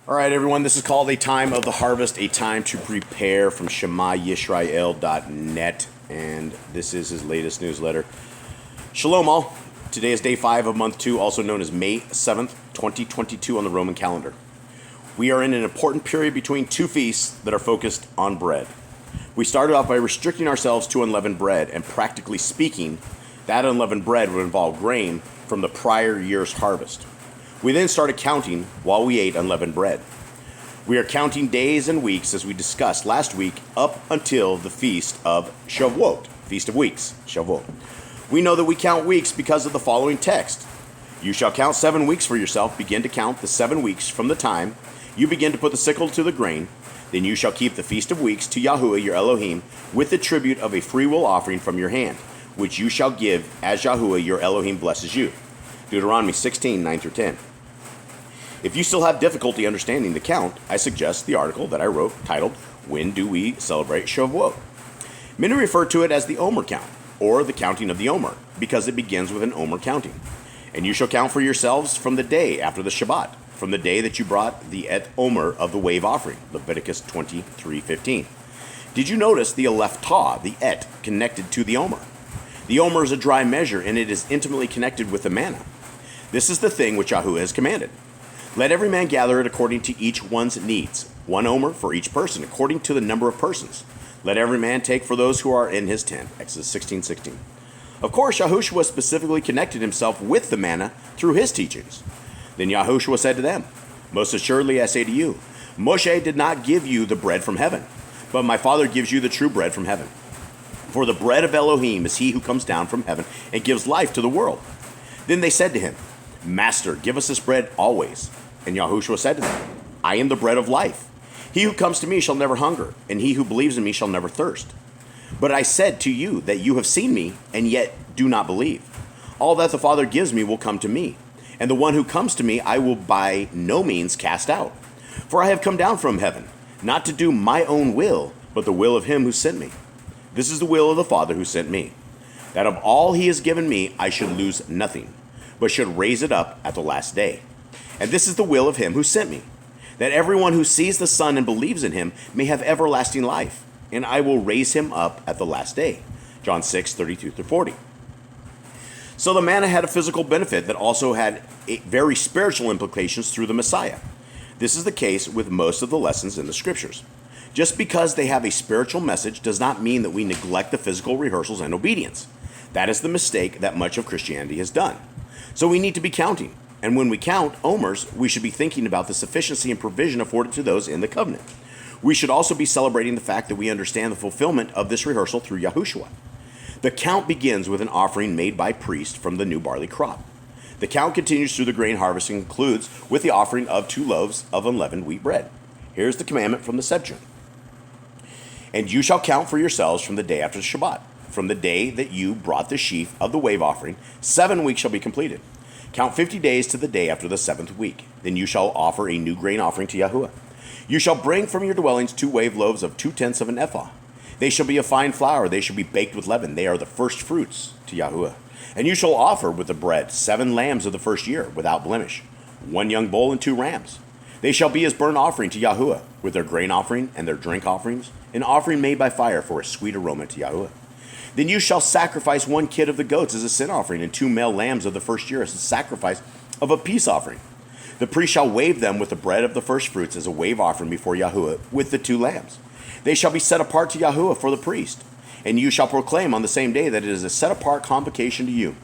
All right, everyone, this is called A Time of the Harvest, a time to prepare from ShemaYisrael.net, and this is his latest newsletter. Shalom all. Today is day 5 of month 2, also known as May 7th, 2022 on the Roman calendar. We are in an important period between two feasts that are focused on bread. We started off by restricting ourselves to unleavened bread, and practically speaking, that unleavened bread would involve grain from the prior year's harvest. We then started counting while we ate unleavened bread. We are counting days and weeks, as we discussed last week, up until the Feast of Shavuot, Feast of Weeks, Shavuot. We know that we count weeks because of the following text. You shall count 7 weeks for yourself, begin to count the 7 weeks from the time you begin to put the sickle to the grain. Then you shall keep the Feast of Weeks to Yahuwah your Elohim with the tribute of a freewill offering from your hand, which you shall give as Yahuwah your Elohim blesses you. Deuteronomy 16, 9-10. If you still have difficulty understanding the count, I suggest the article that I wrote titled, When Do We Celebrate Shavuot? Many refer to it as the Omer count, or the counting of the Omer, because it begins with an Omer counting. And you shall count for yourselves from the day after the Shabbat, from the day that you brought the Et Omer of the wave offering, Leviticus 23:15. Did you notice the Aleph Tah, the Et, connected to the Omer? The Omer is a dry measure, and it is intimately connected with the manna. This is the thing which Yahuwah has commanded. Let every man gather it according to each one's needs, 1 omer for each person, according to the number of persons. Let every man take for those who are in his tent. Exodus 16:16. Of course, Yahushua specifically connected himself with the manna through his teachings. Then Yahushua said to them, Most assuredly I say to you, Moshe did not give you the bread from heaven, but my Father gives you the true bread from heaven. For the bread of Elohim is he who comes down from heaven and gives life to the world. Then they said to him, Master, give us this bread always. And Yahushua said to them, I am the bread of life. He who comes to me shall never hunger, and he who believes in me shall never thirst. But I said to you that you have seen me, and yet do not believe. All that the Father gives me will come to me, and the one who comes to me I will by no means cast out. For I have come down from heaven, not to do my own will, but the will of him who sent me. This is the will of the Father who sent me, that of all he has given me I should lose nothing, but should raise it up at the last day. And this is the will of him who sent me, that everyone who sees the Son and believes in him may have everlasting life, and I will raise him up at the last day. John 6:32-40. So the manna had a physical benefit that also had very spiritual implications through the Messiah. This is the case with most of the lessons in the Scriptures. Just because they have a spiritual message does not mean that we neglect the physical rehearsals and obedience. That is the mistake that much of Christianity has done. So we need to be counting. And when we count omers, we should be thinking about the sufficiency and provision afforded to those in the covenant. We should also be celebrating the fact that we understand the fulfillment of this rehearsal through Yahushua. The count begins with an offering made by priests from the new barley crop. The count continues through the grain harvest and concludes with the offering of 2 loaves of unleavened wheat bread. Here's the commandment from the Septuagint. And you shall count for yourselves from the day after the Shabbat, from the day that you brought the sheaf of the wave offering, 7 weeks shall be completed. Count 50 days to the day after the 7th week. Then you shall offer a new grain offering to Yahuwah. You shall bring from your dwellings 2 wave loaves of 2/10 of an ephah. They shall be of fine flour. They shall be baked with leaven. They are the first fruits to Yahuwah. And you shall offer with the bread 7 lambs of the first year, without blemish, 1 young bull and 2 rams. They shall be as burnt offering to Yahuwah, with their grain offering and their drink offerings, an offering made by fire for a sweet aroma to Yahuwah. Then you shall sacrifice 1 kid of the goats as a sin offering, and 2 male lambs of the first year as a sacrifice of a peace offering. The priest shall wave them with the bread of the first fruits as a wave offering before Yahuwah with the 2 lambs. They shall be set apart to Yahuwah for the priest. And you shall proclaim on the same day that it is a set-apart convocation to you.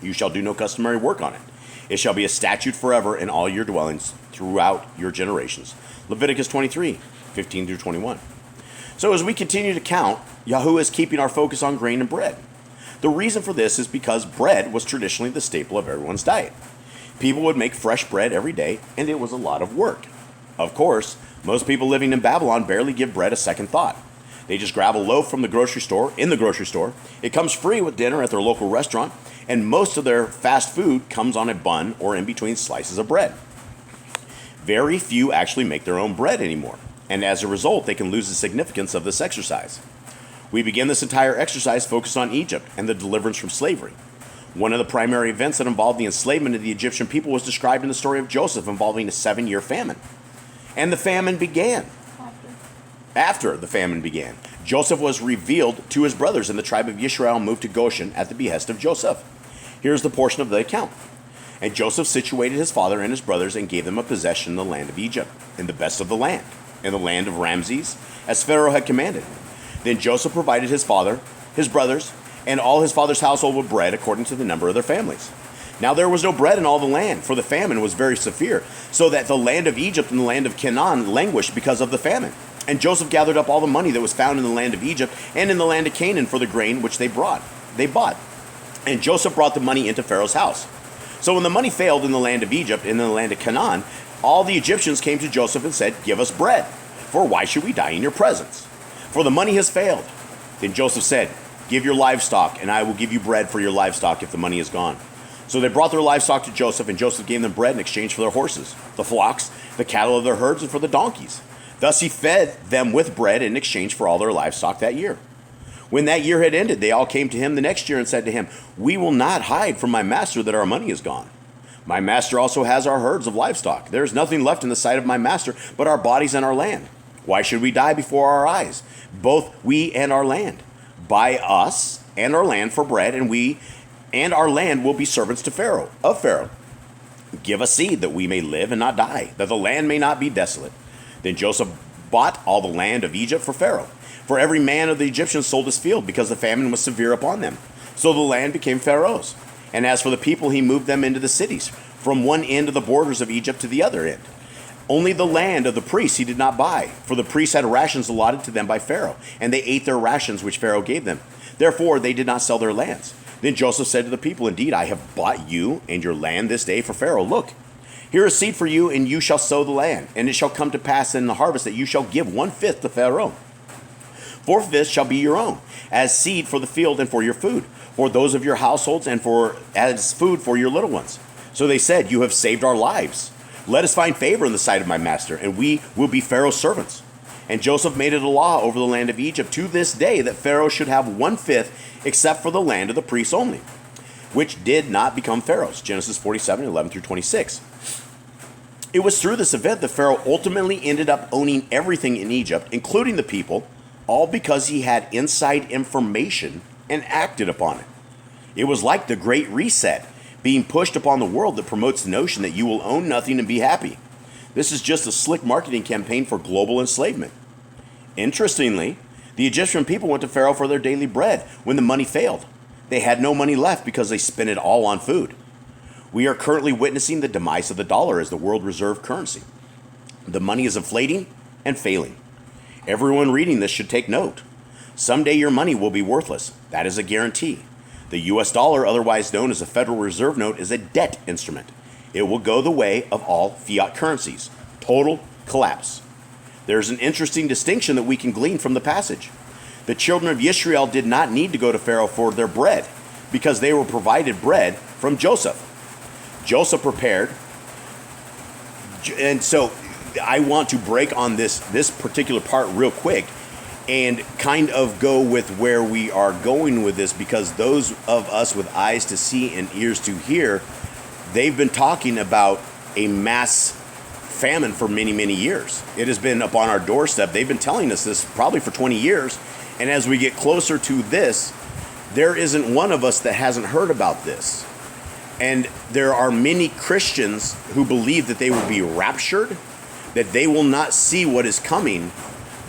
You shall do no customary work on it. It shall be a statute forever in all your dwellings throughout your generations. Leviticus 23:15-21. So as we continue to count, Yahuwah is keeping our focus on grain and bread. The reason for this is because bread was traditionally the staple of everyone's diet. People would make fresh bread every day, and it was a lot of work. Of course, most people living in Babylon barely give bread a second thought. They just grab a loaf from the grocery store, It comes free with dinner at their local restaurant, and most of their fast food comes on a bun or in between slices of bread. Very few actually make their own bread anymore, and as a result, they can lose the significance of this exercise. We begin this entire exercise focused on Egypt and the deliverance from slavery. One of the primary events that involved the enslavement of the Egyptian people was described in the story of Joseph involving a 7-year famine. And the famine began. After the famine began, Joseph was revealed to his brothers, and the tribe of Israel moved to Goshen at the behest of Joseph. Here's the portion of the account. And Joseph situated his father and his brothers and gave them a possession in the land of Egypt, in the best of the land, in the land of Ramses, as Pharaoh had commanded. Then Joseph provided his father, his brothers, and all his father's household with bread according to the number of their families. Now there was no bread in all the land, for the famine was very severe, so that the land of Egypt and the land of Canaan languished because of the famine. And Joseph gathered up all the money that was found in the land of Egypt and in the land of Canaan for the grain which they bought. And Joseph brought the money into Pharaoh's house. So when the money failed in the land of Egypt and in the land of Canaan, all the Egyptians came to Joseph and said, "Give us bread, for why should we die in your presence? For the money has failed." Then Joseph said, "Give your livestock, and I will give you bread for your livestock if the money is gone." So they brought their livestock to Joseph, and Joseph gave them bread in exchange for their horses, the flocks, the cattle of their herds, and for the donkeys. Thus he fed them with bread in exchange for all their livestock that year. When that year had ended, they all came to him the next year and said to him, "We will not hide from my master that our money is gone. My master also has our herds of livestock. There is nothing left in the sight of my master but our bodies and our land. Why should we die before our eyes, both we and our land? Buy us and our land for bread, and we and our land will be servants to Pharaoh, of Pharaoh. Give us seed that we may live and not die, that the land may not be desolate." Then Joseph bought all the land of Egypt for Pharaoh. For every man of the Egyptians sold his field, because the famine was severe upon them. So the land became Pharaoh's. And as for the people, he moved them into the cities, from one end of the borders of Egypt to the other end. Only the land of the priests he did not buy, for the priests had rations allotted to them by Pharaoh, and they ate their rations which Pharaoh gave them. Therefore they did not sell their lands. Then Joseph said to the people, "Indeed, I have bought you and your land this day for Pharaoh. Look, here is seed for you, and you shall sow the land. And it shall come to pass in the harvest that you shall give 1/5 to Pharaoh. 4/5 shall be your own, as seed for the field and for your food, for those of your households, and for as food for your little ones." So they said, "You have saved our lives. Let us find favor in the sight of my master, and we will be Pharaoh's servants." And Joseph made it a law over the land of Egypt to this day that Pharaoh should have 1/5, except for the land of the priests only, which did not become Pharaoh's. Genesis 47, 11 through 26. It was through this event that Pharaoh ultimately ended up owning everything in Egypt, including the people, all because he had inside information and acted upon it. It was like the Great Reset being pushed upon the world that promotes the notion that you will own nothing and be happy. This is just a slick marketing campaign for global enslavement. Interestingly, the Egyptian people went to Pharaoh for their daily bread when the money failed. They had no money left because they spent it all on food. We are currently witnessing the demise of the dollar as the world reserve currency. The money is inflating and failing. Everyone reading this should take note. Someday your money will be worthless. That is a guarantee. The US dollar, otherwise known as a Federal Reserve note, is a debt instrument. It will go the way of all fiat currencies. Total collapse. There's an interesting distinction that we can glean from the passage. The children of Israel did not need to go to Pharaoh for their bread, because they were provided bread from Joseph. Joseph prepared. And so I want to break on this particular part real quick and kind of go with where we are going with this, because those of us with eyes to see and ears to hear, they've been talking about a mass famine for many, many years. It has been upon our doorstep. They've been telling us this probably for 20 years. And as we get closer to this, there isn't one of us that hasn't heard about this. And there are many Christians who believe that they will be raptured, that they will not see what is coming.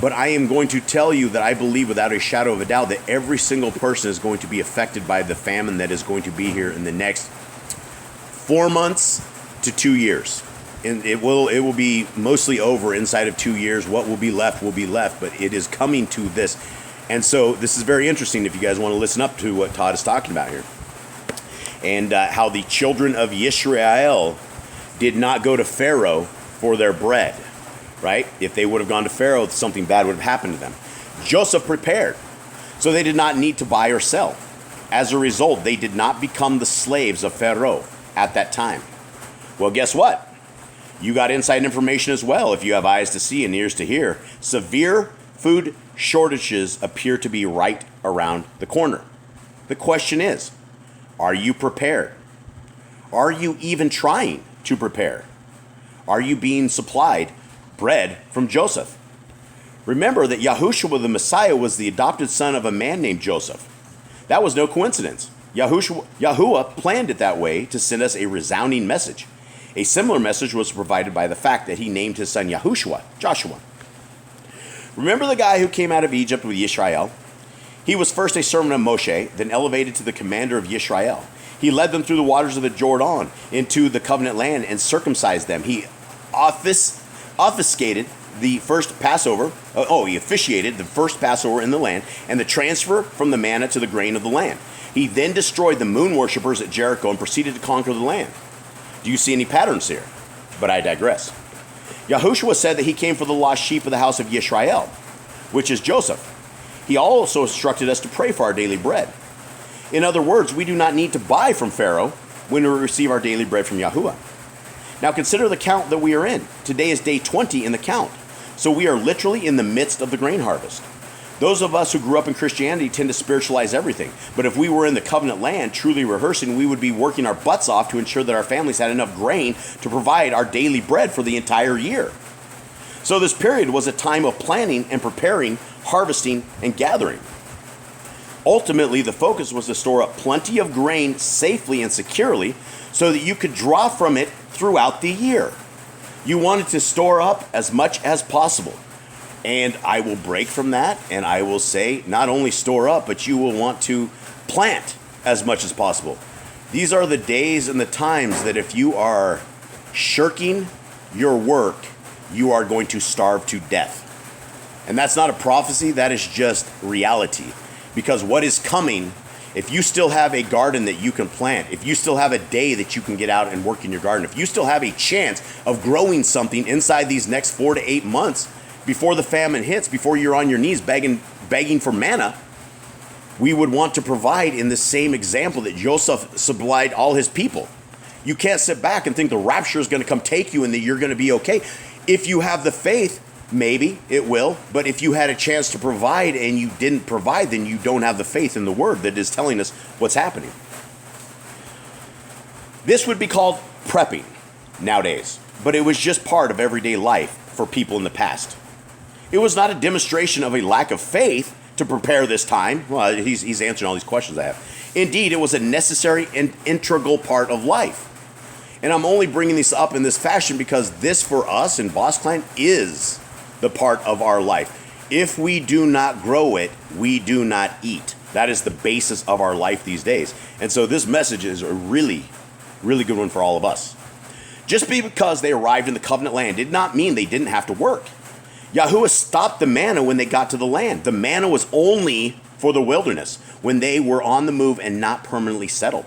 But I am going to tell you that I believe without a shadow of a doubt that every single person is going to be affected by the famine that is going to be here in the next 4 months to 2 years. And it will be mostly over inside of 2 years. What will be left, but it is coming to this. And so this is very interesting if you guys want to listen up to what Todd is talking about here. And how the children of Israel did not go to Pharaoh for their bread, right? If they would have gone to Pharaoh, something bad would have happened to them. Joseph prepared, so they did not need to buy or sell. As a result, they did not become the slaves of Pharaoh at that time. Well, guess what? You got inside information as well if you have eyes to see and ears to hear. Severe food shortages appear to be right around the corner. The question is, are you prepared? Are you even trying to prepare? Are you being supplied bread from Joseph. Remember that Yahushua the Messiah was the adopted son of a man named Joseph. That was no coincidence. Yahuwah planned it that way to send us a resounding message. A similar message was provided by the fact that he named his son Yahushua, Joshua. Remember the guy who came out of Egypt with Yisrael? He was first a servant of Moshe, then elevated to the commander of Yisrael. He led them through the waters of the Jordan into the covenant land and circumcised them. He officiated the first Passover. He officiated the first Passover in the land and the transfer from the manna to the grain of the land. He then destroyed the moon worshippers at Jericho and proceeded to conquer the land. Do you see any patterns here? But I digress. Yahushua said that he came for the lost sheep of the house of Yisrael, which is Joseph. He also instructed us to pray for our daily bread. In other words, we do not need to buy from Pharaoh when we receive our daily bread from Yahuwah. Now consider the count that we are in. Today is day 20 in the count. So we are literally in the midst of the grain harvest. Those of us who grew up in Christianity tend to spiritualize everything. But if we were in the covenant land, truly rehearsing, we would be working our butts off to ensure that our families had enough grain to provide our daily bread for the entire year. So this period was a time of planning and preparing, harvesting, and gathering. Ultimately, the focus was to store up plenty of grain safely and securely so that you could draw from it throughout the year. You wanted to store up as much as possible. And I will break from that, and I will say not only store up, but you will want to plant as much as possible. These are the days and the times that if you are shirking your work, you are going to starve to death. And that's not a prophecy, that is just reality. Because what is coming, if you still have a garden that you can plant, if you still have a day that you can get out and work in your garden, if you still have a chance of growing something inside these next 4 to 8 months, before the famine hits, before you're on your knees begging for manna, we would want to provide in the same example that Joseph supplied all his people. You can't sit back and think the rapture is going to come take you and that you're going to be okay. If you have the faith, maybe it will. But if you had a chance to provide and you didn't provide, then you don't have the faith in the word that is telling us what's happening. This would be called prepping nowadays, but it was just part of everyday life for people in the past. It was not a demonstration of a lack of faith to prepare this time. Well, he's answering all these questions I have. Indeed, it was a necessary and integral part of life. And I'm only bringing this up in this fashion because this for us in Boss Clan is the part of our life. If we do not grow it, we do not eat. That is the basis of our life these days. And so this message is a really, really good one for all of us. Just because they arrived in the covenant land did not mean they didn't have to work. Yahuwah stopped the manna when they got to the land. The manna was only for the wilderness, when they were on the move and not permanently settled.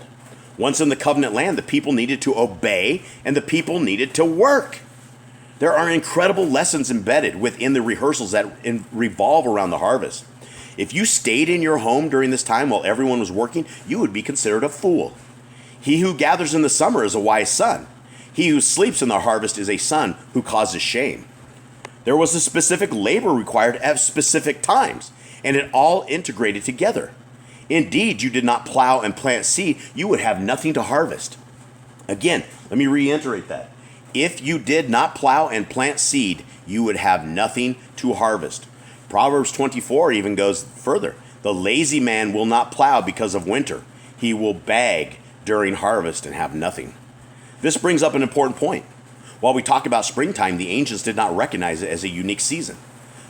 Once in the covenant land, the people needed to obey and the people needed to work. There are incredible lessons embedded within the rehearsals that revolve around the harvest. If you stayed in your home during this time while everyone was working, you would be considered a fool. He who gathers in the summer is a wise son. He who sleeps in the harvest is a son who causes shame. There was a specific labor required at specific times, and it all integrated together. Indeed, you did not plow and plant seed, you would have nothing to harvest. Again, let me reiterate that. If you did not plow and plant seed, you would have nothing to harvest. Proverbs 24 even goes further. The lazy man will not plow because of winter. He will bag during harvest and have nothing. This brings up an important point. While we talk about springtime, the ancients did not recognize it as a unique season.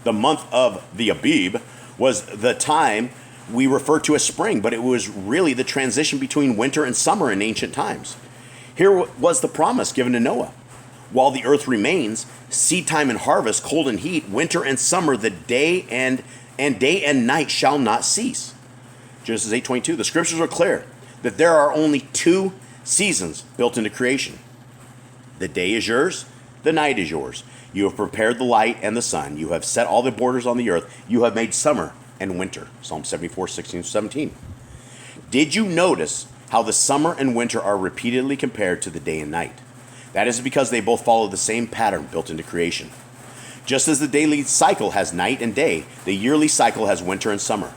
The month of the Abib was the time we refer to as spring, but it was really the transition between winter and summer in ancient times. Here was the promise given to Noah. While the earth remains, seed time and harvest, cold and heat, winter and summer, the day and night shall not cease. Genesis 8:22. The scriptures are clear that there are only 2 seasons built into creation. The day is yours, the night is yours. You have prepared the light and the sun. You have set all the borders on the earth. You have made summer and winter. Psalm 74:16-17. Did you notice how the summer and winter are repeatedly compared to the day and night? That is because they both follow the same pattern built into creation. Just as the daily cycle has night and day, the yearly cycle has winter and summer.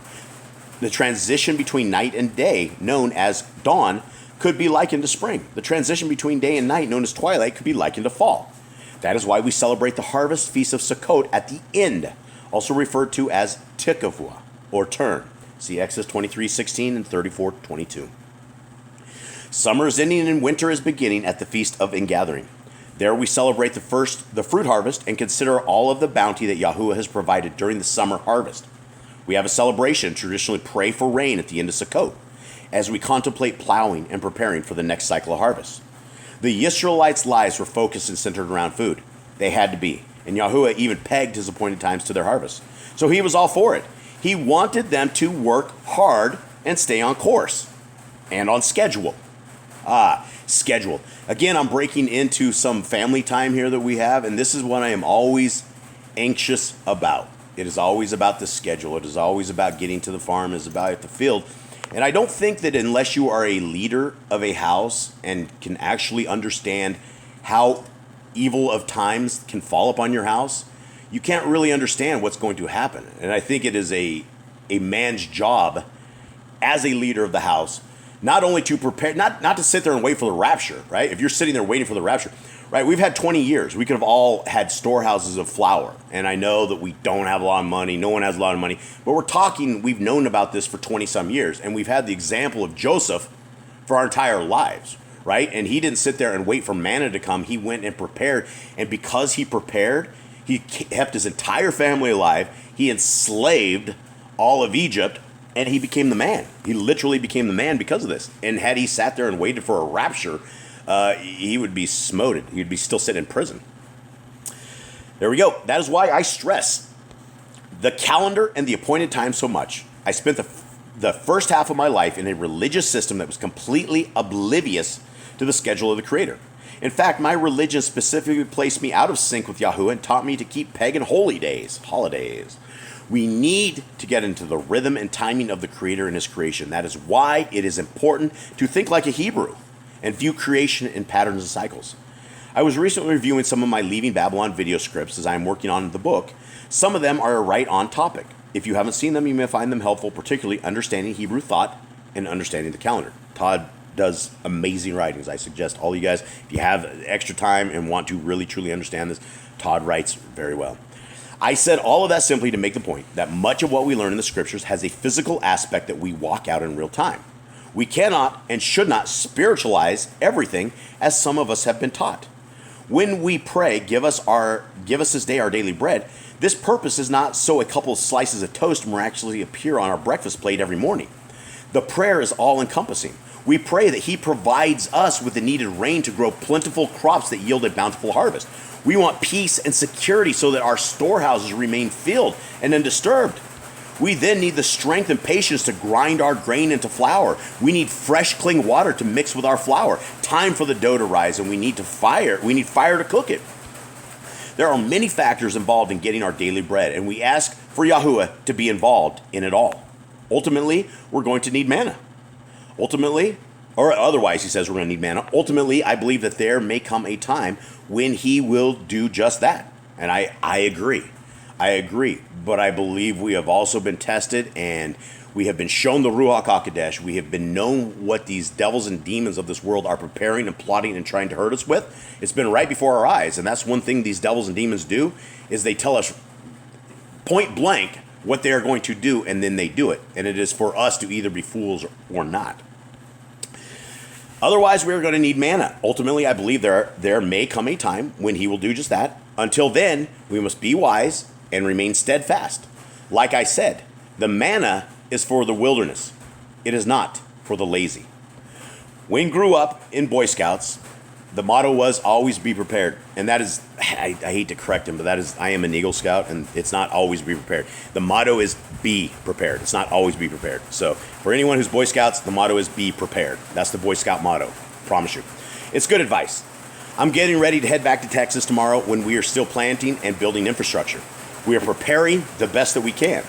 The transition between night and day, known as dawn, could be likened to spring. The transition between day and night, known as twilight, could be likened to fall. That is why we celebrate the harvest feast of Sukkot at the end, also referred to as Tikavua, or turn. See Exodus 23:16 and 34:22. Summer is ending and winter is beginning at the Feast of Ingathering. There we celebrate the fruit harvest and consider all of the bounty that Yahuwah has provided during the summer harvest. We have a celebration, traditionally pray for rain at the end of Sukkot, as we contemplate plowing and preparing for the next cycle of harvest. The Israelites' lives were focused and centered around food. They had to be. And Yahuwah even pegged his appointed times to their harvest. So he was all for it. He wanted them to work hard and stay on course and on schedule. Schedule. Again, I'm breaking into some family time here that we have, and this is what I am always anxious about. It is always about the schedule. It is always about getting to the farm. It is about the field. And I don't think that unless you are a leader of a house and can actually understand how evil of times can fall upon your house, you can't really understand what's going to happen. And I think it is a man's job as a leader of the house, not only to prepare, not to sit there and wait for the rapture, right? If you're sitting there waiting for the rapture, right? We've had 20 years. We could have all had storehouses of flour. And I know that we don't have a lot of money. No one has a lot of money. But we've known about this for 20 some years. And we've had the example of Joseph for our entire lives, right? And he didn't sit there and wait for manna to come. He went and prepared. And because he prepared, he kept his entire family alive. He enslaved all of Egypt. And he became the man. He literally became the man because of this. And had he sat there and waited for a rapture, he would be smoted. He would be still sitting in prison. There we go. That is why I stress the calendar and the appointed time so much. I spent the first half of my life in a religious system that was completely oblivious to the schedule of the Creator. In fact, my religion specifically placed me out of sync with Yahuwah and taught me to keep pagan holidays. We need to get into the rhythm and timing of the Creator and His creation. That is why it is important to think like a Hebrew and view creation in patterns and cycles. I was recently reviewing some of my Leaving Babylon video scripts as I am working on the book. Some of them are right on topic. If you haven't seen them, you may find them helpful, particularly understanding Hebrew thought and understanding the calendar. Todd does amazing writings. I suggest all you guys, if you have extra time and want to really truly understand this, Todd writes very well. I said all of that simply to make the point that much of what we learn in the scriptures has a physical aspect that we walk out in real time. We cannot and should not spiritualize everything as some of us have been taught. When we pray, give us this day our daily bread, this purpose is not so a couple of slices of toast miraculously appear on our breakfast plate every morning. The prayer is all-encompassing. We pray that He provides us with the needed rain to grow plentiful crops that yield a bountiful harvest. We want peace and security so that our storehouses remain filled and undisturbed. We then need the strength and patience to grind our grain into flour. We need fresh, clean water to mix with our flour. Time for the dough to rise, and we need fire to cook it. There are many factors involved in getting our daily bread, and we ask for Yahuwah to be involved in it all. Ultimately, we're going to need manna. Otherwise, he says we're going to need manna. Ultimately, I believe that there may come a time when He will do just that. And I agree. But I believe we have also been tested and we have been shown the Ruach HaKodesh. We have been known what these devils and demons of this world are preparing and plotting and trying to hurt us with. It's been right before our eyes. And that's one thing these devils and demons do is they tell us point blank what they are going to do, and then they do it. And it is for us to either be fools or not. Otherwise, we are going to need manna. Ultimately, I believe there may come a time when He will do just that. Until then, we must be wise and remain steadfast. Like I said, the manna is for the wilderness. It is not for the lazy. When grew up in Boy Scouts, the motto was always be prepared. And that is, I hate to correct him, but that is, I am an Eagle Scout, and it's not always be prepared. The motto is be prepared. It's not always be prepared. So for anyone who's Boy Scouts, the motto is be prepared. That's the Boy Scout motto. Promise you. It's good advice. I'm getting ready to head back to Texas tomorrow when we are still planting and building infrastructure. We are preparing the best that we can.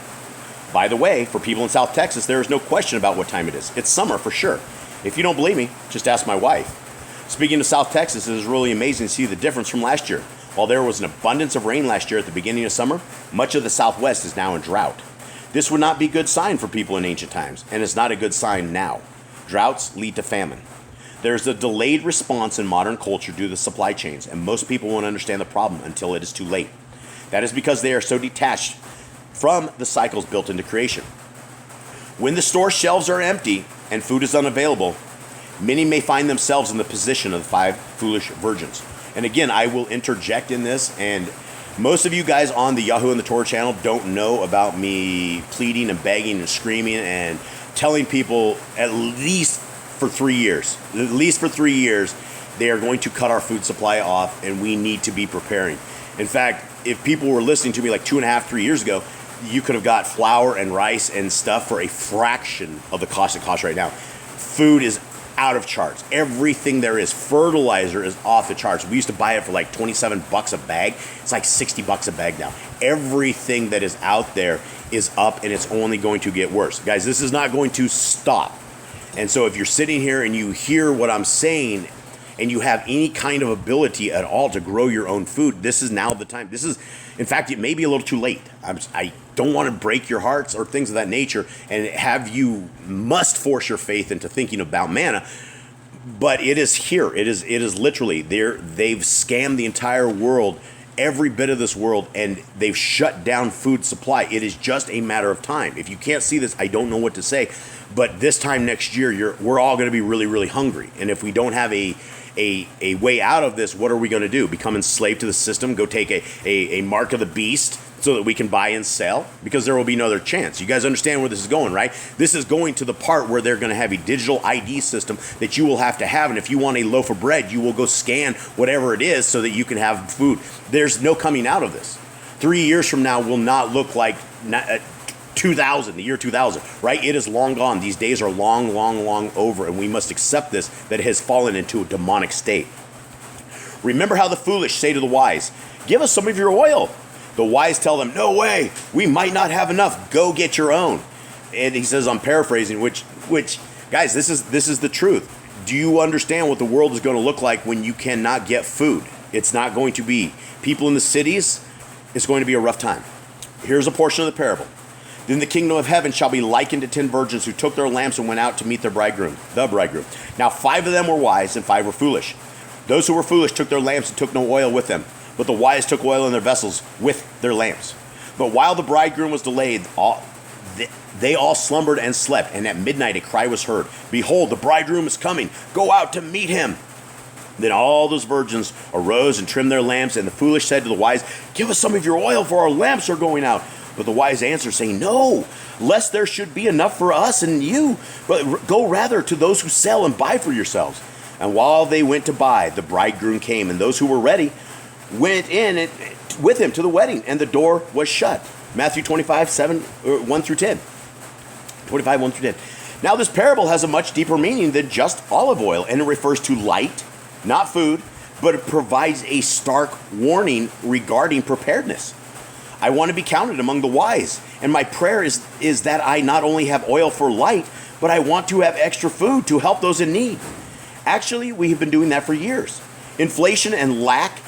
By the way, for people in South Texas, there is no question about what time it is. It's summer for sure. If you don't believe me, just ask my wife. Speaking of South Texas, it is really amazing to see the difference from last year. While there was an abundance of rain last year at the beginning of summer, much of the Southwest is now in drought. This would not be a good sign for people in ancient times, and it's not a good sign now. Droughts lead to famine. There's a delayed response in modern culture due to the supply chains, and most people won't understand the problem until it is too late. That is because they are so detached from the cycles built into creation. When the store shelves are empty and food is unavailable, many may find themselves in the position of the 5 foolish virgins. And again, I will interject in this, and most of you guys on the Yahoo and the Torah channel don't know about me pleading and begging and screaming and telling people at least for 3 years, they are going to cut our food supply off, and we need to be preparing. In fact, if people were listening to me like 2.5, 3 years ago, you could have got flour and rice and stuff for a fraction of the cost it costs right now. Food is out of charts. Everything there is. Fertilizer is off the charts. We used to buy it for like 27 bucks a bag. It's like 60 bucks a bag now. Everything that is out there is up, and it's only going to get worse. Guys, this is not going to stop. And so if you're sitting here and you hear what I'm saying and you have any kind of ability at all to grow your own food, this is now the time. This is, in fact, it may be a little too late. I don't want to break your hearts or things of that nature and have you must force your faith into thinking about manna. But it is here. It is literally there. They've scammed the entire world, every bit of this world, and they've shut down food supply. It is just a matter of time. If you can't see this, I don't know what to say. But this time next year, we're all going to be really, really hungry. And if we don't have a way out of this, what are we going to do? Become enslaved to the system? Go take a mark of the beast so that we can buy and sell? Because there will be no other chance. You guys understand where this is going, right? This is going to the part where they're going to have a digital ID system that you will have to have. And if you want a loaf of bread, you will go scan whatever it is so that you can have food. There's no coming out of this. 3 years from now will not look like 2000, the year 2000, right? It is long gone. These days are long, long, long over, and we must accept this, that it has fallen into a demonic state. Remember how the foolish say to the wise, "Give us some of your oil." The wise tell them, "No way, we might not have enough. Go get your own." And he says, I'm paraphrasing, which guys, this is the truth. Do you understand what the world is going to look like when you cannot get food? It's not going to be. People in the cities, it's going to be a rough time. Here's a portion of the parable. Then the kingdom of heaven shall be likened to 10 virgins who took their lamps and went out to meet their bridegroom, the bridegroom. Now 5 of them were wise and 5 were foolish. Those who were foolish took their lamps and took no oil with them, but the wise took oil in their vessels with their lamps. But while the bridegroom was delayed, they all slumbered and slept, and at midnight a cry was heard, "Behold, the bridegroom is coming, go out to meet him." Then all those virgins arose and trimmed their lamps, and the foolish said to the wise, "Give us some of your oil, for our lamps are going out." But the wise answered, saying, "No, lest there should be enough for us and you, but go rather to those who sell and buy for yourselves." And while they went to buy, the bridegroom came, and those who were ready went in with him to the wedding, and the door was shut. Matthew 25, 1 through 10. 25, 1 through 10. Now this parable has a much deeper meaning than just olive oil, and it refers to light, not food, but it provides a stark warning regarding preparedness. I want to be counted among the wise, and my prayer is that I not only have oil for light, but I want to have extra food to help those in need. Actually, we have been doing that for years. Inflation and lack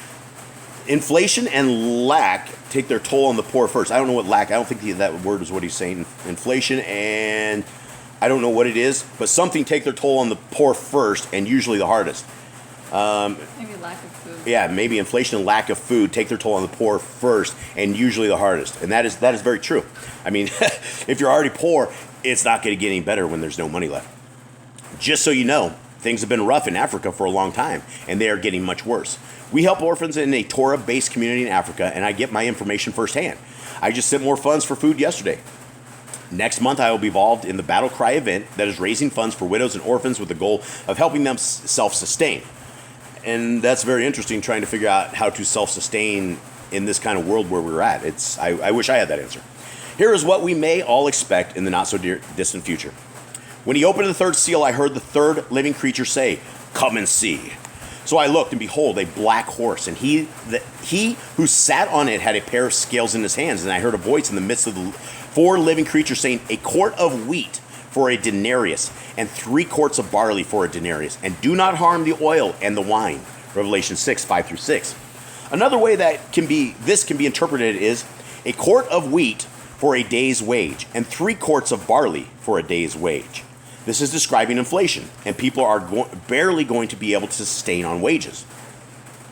take their toll on the poor first. I don't know what lack, I don't think that word is what he's saying. Inflation and I don't know what it is, but something take their toll on the poor first and usually the hardest. Maybe lack of food. Yeah, maybe inflation and lack of food take their toll on the poor first and usually the hardest. And that is very true. I mean, if you're already poor, it's not going to get any better when there's no money left. Just so you know, things have been rough in Africa for a long time, and they are getting much worse. We help orphans in a Torah-based community in Africa, and I get my information firsthand. I just sent more funds for food yesterday. Next month, I will be involved in the Battle Cry event that is raising funds for widows and orphans with the goal of helping them self-sustain. And that's very interesting, trying to figure out how to self-sustain in this kind of world where we're at. I wish I had that answer. Here is what we may all expect in the not-so-distant future. When he opened the third seal, I heard the third living creature say, "Come and see." So I looked, and behold, a black horse, and he who sat on it had a pair of scales in his hands. And I heard a voice in the midst of the 4 living creatures saying, "A quart of wheat for a denarius, and 3 quarts of barley for a denarius, and do not harm the oil and the wine." Revelation 6, 5 through 6. Another way that this can be interpreted is a quart of wheat for a day's wage, and 3 quarts of barley for a day's wage. This is describing inflation, and people are barely going to be able to sustain on wages.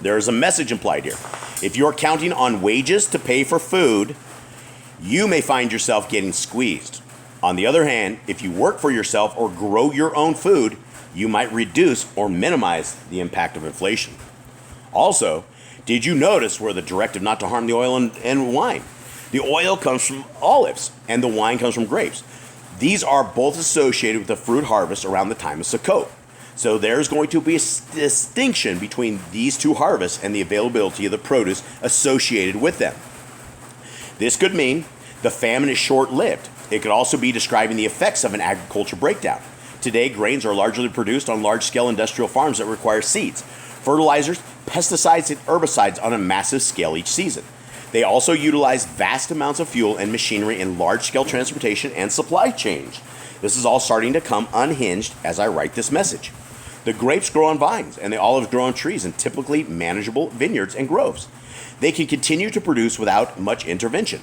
There is a message implied here. If you're counting on wages to pay for food, you may find yourself getting squeezed. On the other hand, if you work for yourself or grow your own food, you might reduce or minimize the impact of inflation. Also, did you notice where the directive not to harm the oil and wine? The oil comes from olives, and the wine comes from grapes. These are both associated with the fruit harvest around the time of Sukkot. So there's going to be a distinction between these two harvests and the availability of the produce associated with them. This could mean the famine is short-lived. It could also be describing the effects of an agriculture breakdown. Today, grains are largely produced on large-scale industrial farms that require seeds, fertilizers, pesticides, and herbicides on a massive scale each season. They also utilize vast amounts of fuel and machinery in large-scale transportation and supply chains. This is all starting to come unhinged as I write this message. The grapes grow on vines, and the olives grow on trees in typically manageable vineyards and groves. They can continue to produce without much intervention.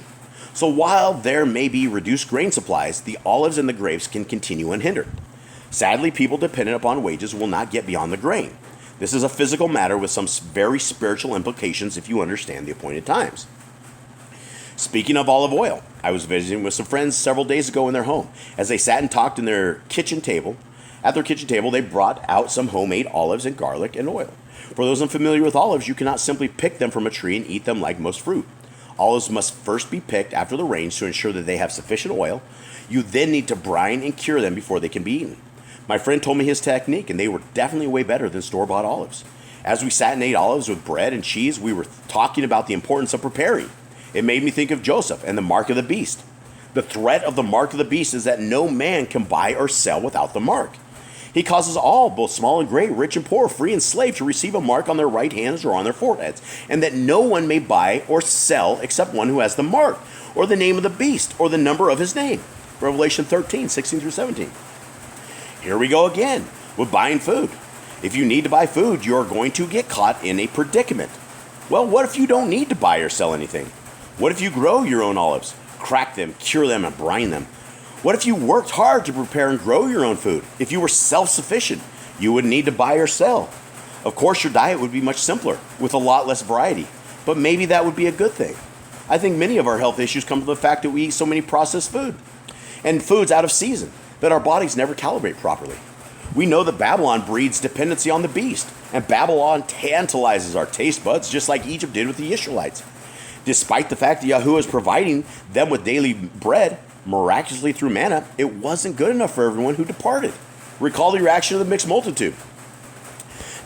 So while there may be reduced grain supplies, the olives and the grapes can continue unhindered. Sadly, people dependent upon wages will not get beyond the grain. This is a physical matter with some very spiritual implications if you understand the appointed times. Speaking of olive oil, I was visiting with some friends several days ago in their home. As they sat and talked at their kitchen table, they brought out some homemade olives and garlic and oil. For those unfamiliar with olives, you cannot simply pick them from a tree and eat them like most fruit. Olives must first be picked after the rains to ensure that they have sufficient oil. You then need to brine and cure them before they can be eaten. My friend told me his technique, and they were definitely way better than store-bought olives. As we sat and ate olives with bread and cheese, we were talking about the importance of preparing. It made me think of Joseph and the mark of the beast. The threat of the mark of the beast is that no man can buy or sell without the mark. He causes all, both small and great, rich and poor, free and slave, to receive a mark on their right hands or on their foreheads, and that no one may buy or sell except one who has the mark, or the name of the beast, or the number of his name. Revelation 13, 16 through 17. Here we go again with buying food. If you need to buy food, you're going to get caught in a predicament. Well, what if you don't need to buy or sell anything? What if you grow your own olives, crack them, cure them, and brine them? What if you worked hard to prepare and grow your own food? If you were self-sufficient, you wouldn't need to buy or sell. Of course, your diet would be much simpler, with a lot less variety. But maybe that would be a good thing. I think many of our health issues come from the fact that we eat so many processed food, and foods out of season, that our bodies never calibrate properly. We know that Babylon breeds dependency on the beast, and Babylon tantalizes our taste buds just like Egypt did with the Israelites. Despite the fact that Yahuwah is providing them with daily bread, miraculously through manna, it wasn't good enough for everyone who departed. Recall the reaction of the mixed multitude.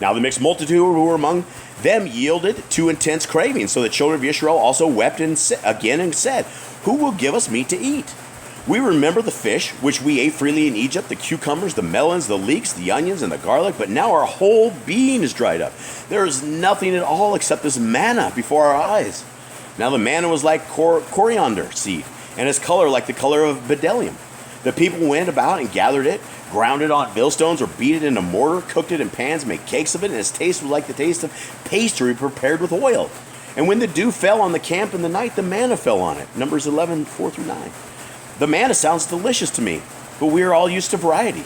Now the mixed multitude who were among them yielded to intense craving, so the children of Israel also wept again and said, "Who will give us meat to eat? We remember the fish, which we ate freely in Egypt, the cucumbers, the melons, the leeks, the onions, and the garlic, but now our whole being is dried up. There is nothing at all except this manna before our eyes." Now the manna was like coriander seed, and its color like the color of bdellium. The people went about and gathered it, ground it on millstones, or beat it in a mortar, cooked it in pans, made cakes of it, and its taste was like the taste of pastry prepared with oil. And when the dew fell on the camp in the night, the manna fell on it. Numbers 11, 4 through 9. The manna sounds delicious to me, but we are all used to variety.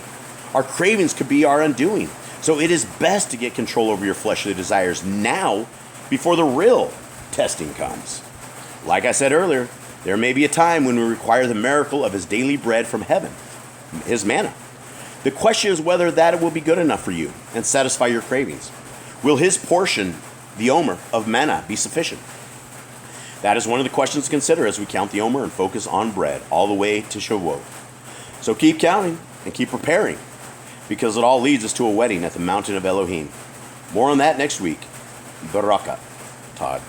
Our cravings could be our undoing. So it is best to get control over your fleshly desires now before the real testing comes. Like I said earlier, there may be a time when we require the miracle of his daily bread from heaven, his manna. The question is whether that will be good enough for you and satisfy your cravings. Will his portion, the omer of manna, be sufficient? That is one of the questions to consider as we count the omer and focus on bread all the way to Shavuot. So keep counting and keep preparing, because it all leads us to a wedding at the mountain of Elohim. More on that next week. Baraka, Todd.